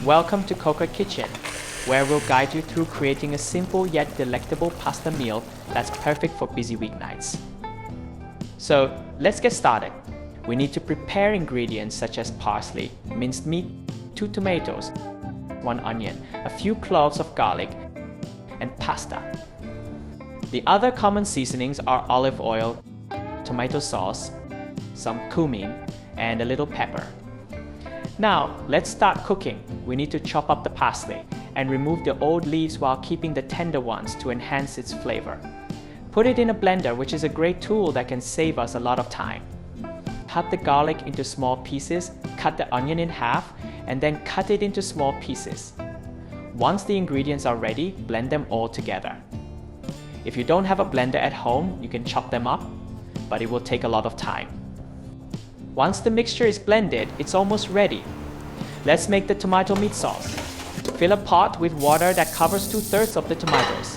Welcome to Coca Kitchen, where we'll guide you through creating a simple yet delectable pasta meal that's perfect for busy weeknights. So let's get started. We need to prepare ingredients such as parsley, minced meat, 2 tomatoes, 1 onion, a few cloves of garlic, and pasta. The other common seasonings are olive oil, tomato sauce, some cumin, and a little pepper. Now, let's start cooking. We need to chop up the parsley and remove the old leaves while keeping the tender ones to enhance its flavor. Put it in a blender, which is a great tool that can save us a lot of time. Cut the garlic into small pieces, cut the onion in half, and then cut it into small pieces. Once the ingredients are ready, blend them all together. If you don't have a blender at home, you can chop them up, but it will take a lot of time. Once the mixture is blended, it's almost ready. Let's make the tomato meat sauce. Fill a pot with water that covers 2/3 of the tomatoes.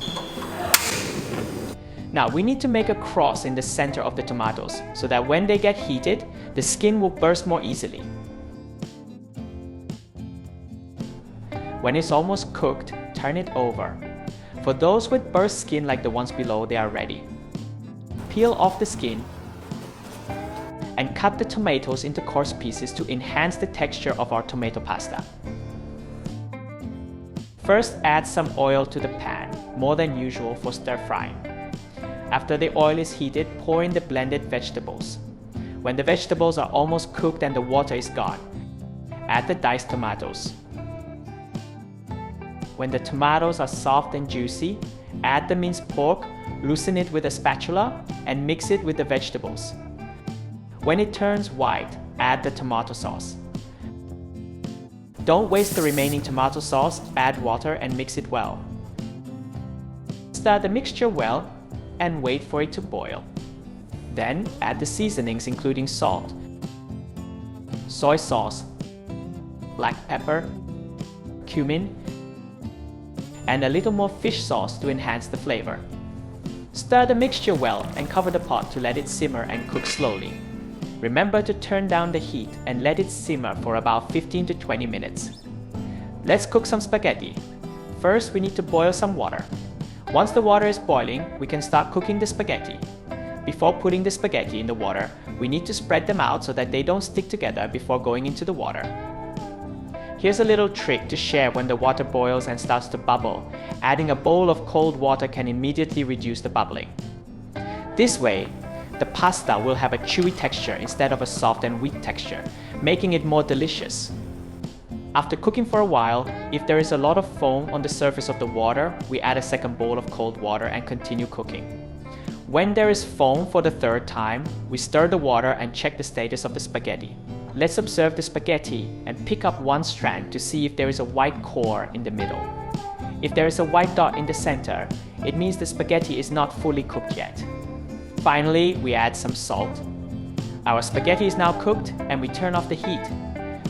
Now we need to make a cross in the center of the tomatoes so that when they get heated, the skin will burst more easily. When it's almost cooked, turn it over. For those with burst skin like the ones below, they are ready. Peel off the skin and cut the tomatoes into coarse pieces to enhance the texture of our tomato pasta. First, add some oil to the pan, more than usual for stir frying. After the oil is heated, pour in the blended vegetables. When the vegetables are almost cooked and the water is gone, add the diced tomatoes. When the tomatoes are soft and juicy, add the minced pork, loosen it with a spatula, and mix it with the vegetables. When it turns white, add the tomato sauce. Don't waste the remaining tomato sauce, add water and mix it well. Stir the mixture well and wait for it to boil. Then add the seasonings including salt, soy sauce, black pepper, cumin, and a little more fish sauce to enhance the flavor. Stir the mixture well and cover the pot to let it simmer and cook slowly. Remember to turn down the heat and let it simmer for about 15 to 20 minutes. Let's cook some spaghetti. First, we need to boil some water. Once the water is boiling, we can start cooking the spaghetti. Before putting the spaghetti in the water, we need to spread them out so that they don't stick together before going into the water. Here's a little trick to share when the water boils and starts to bubble. Adding a bowl of cold water can immediately reduce the bubbling. This way, the pasta will have a chewy texture instead of a soft and weak texture, making it more delicious. After cooking for a while, if there is a lot of foam on the surface of the water, we add a second bowl of cold water and continue cooking. When there is foam for the 3rd time, we stir the water and check the status of the spaghetti. Let's observe the spaghetti and pick up one strand to see if there is a white core in the middle. If there is a white dot in the center, it means the spaghetti is not fully cooked yet. Finally, we add some salt. Our spaghetti is now cooked and we turn off the heat.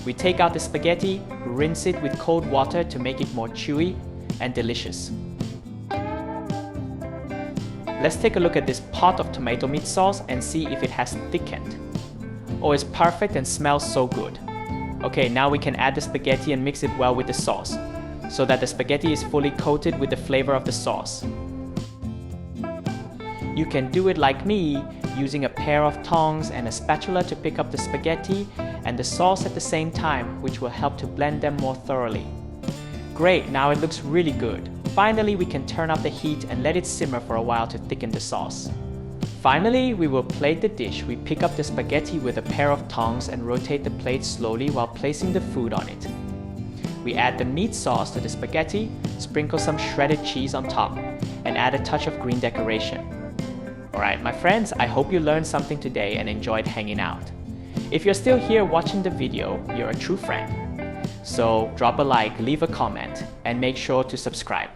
We take out the spaghetti, rinse it with cold water to make it more chewy and delicious. Let's take a look at this pot of tomato meat sauce and see if it has thickened. Oh, it's perfect and smells so good. Okay, now we can add the spaghetti and mix it well with the sauce, so that the spaghetti is fully coated with the flavor of the sauce. You can do it like me, using a pair of tongs and a spatula to pick up the spaghetti and the sauce at the same time, which will help to blend them more thoroughly. Great, now it looks really good. Finally, we can turn up the heat and let it simmer for a while to thicken the sauce. Finally, we will plate the dish. We pick up the spaghetti with a pair of tongs and rotate the plate slowly while placing the food on it. We add the meat sauce to the spaghetti, sprinkle some shredded cheese on top, and add a touch of green decoration. Alright, my friends, I hope you learned something today and enjoyed hanging out. If you're still here watching the video, you're a true friend. So drop a like, leave a comment, and make sure to subscribe.